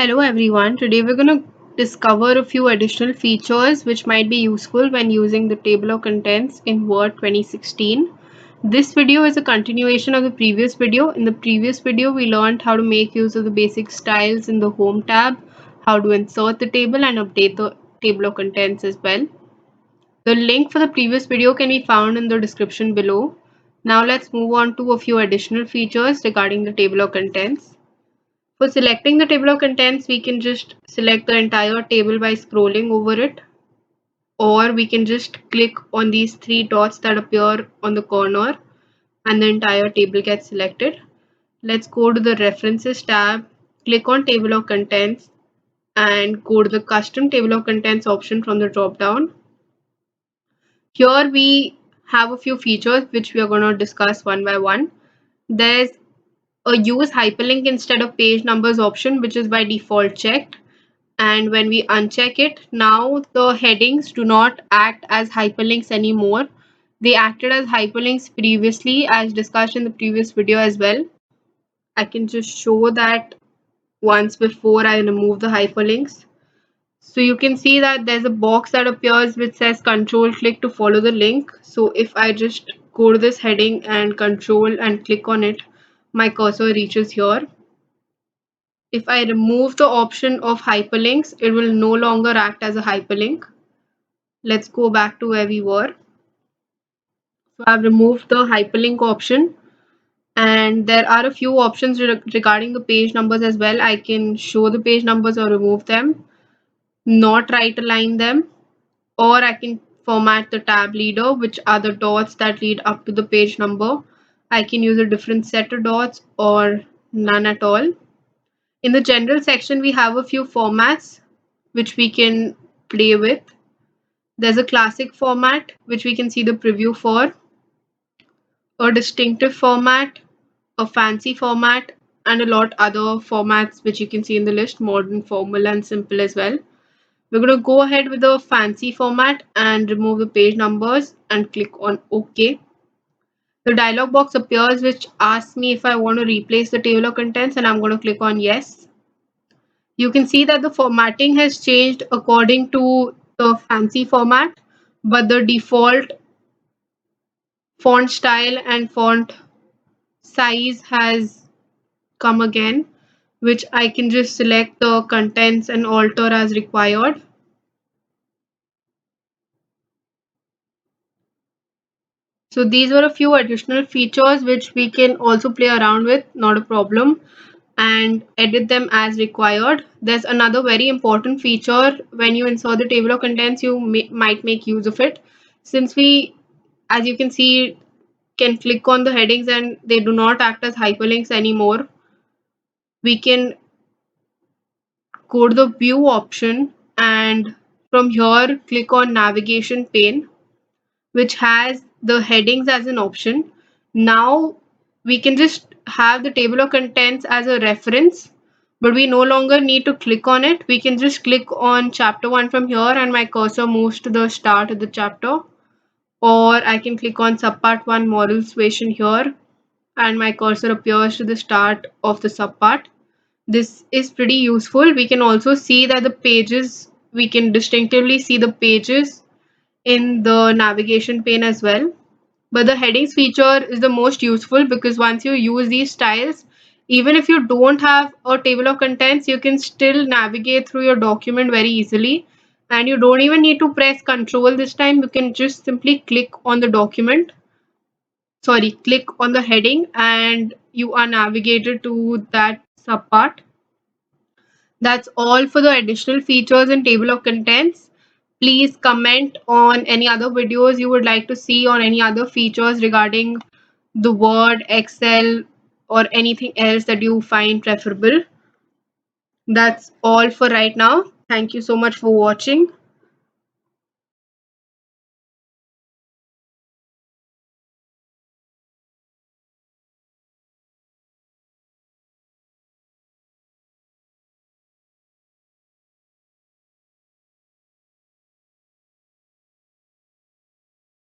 Hello everyone, today we're going to discover a few additional features which might be useful when using the table of contents in Word 2016. This video is a continuation of the previous video. In the previous video we learned how to make use of the basic styles in the Home tab, how to insert the table and update the table of contents as well. The link for the previous video can be found in the description below. Now let's move on to a few additional features regarding the table of contents. For selecting the table of contents, we can just select the entire table by scrolling over it, or we can just click on these three dots that appear on the corner and the entire table gets selected. Let's go to the References tab, click on Table of Contents and go to the Custom Table of Contents option from the drop down. Here we have a few features which we are going to discuss one by one. There's a use hyperlink instead of page numbers option, which is by default checked. And when we uncheck it, now the headings do not act as hyperlinks anymore. They acted as hyperlinks previously, as discussed in the previous video as well. I can just show that once before I remove the hyperlinks. So you can see that there's a box that appears which says control click to follow the link. So if I just go to this heading and control and click on it, my cursor reaches here. If I remove the option of hyperlinks, it will no longer act as a hyperlink. Let's go back to where we were. So I've removed the hyperlink option, and there are a few options regarding the page numbers as well. I can show the page numbers or remove them, not right align them, or I can format the tab leader, which are the dots that lead up to the page number. I can use a different set of dots or none at all. In the general section, we have a few formats which we can play with. There's a classic format which we can see the preview for, a distinctive format, a fancy format, and a lot other formats which you can see in the list, modern, formal, and simple as well. We're going to go ahead with the fancy format and remove the page numbers and click on OK. The dialog box appears which asks me if I want to replace the table of contents, and I'm going to click on yes. You can see that the formatting has changed according to the fancy format, but the default font style and font size has come again, which I can just select the contents and alter as required. So these were a few additional features which we can also play around with, not a problem, and edit them as required. There's another very important feature. When you insert the table of contents, you might make use of it. Since we, as you can see, can click on the headings and they do not act as hyperlinks anymore, we can go to the view option and from here click on navigation pane, which has the headings as an option. Now we can just have the table of contents as a reference, but we no longer need to click on it. We can just click on chapter 1 from here and my cursor moves to the start of the chapter, or I can click on subpart 1 moral suasion here and my cursor appears to the start of the subpart. This is pretty useful. We can also see that the pages, we can distinctively see the pages in the navigation pane as well. But the headings feature is the most useful because once you use these styles, even if you don't have a table of contents, you can still navigate through your document very easily. And you don't even need to press Control this time. You can just simply click on the document. Sorry, click on the heading and you are navigated to that subpart. That's all for the additional features in table of contents. Please comment on any other videos you would like to see on any other features regarding the Word, Excel, or anything else that you find preferable. That's all for right now. Thank you so much for watching.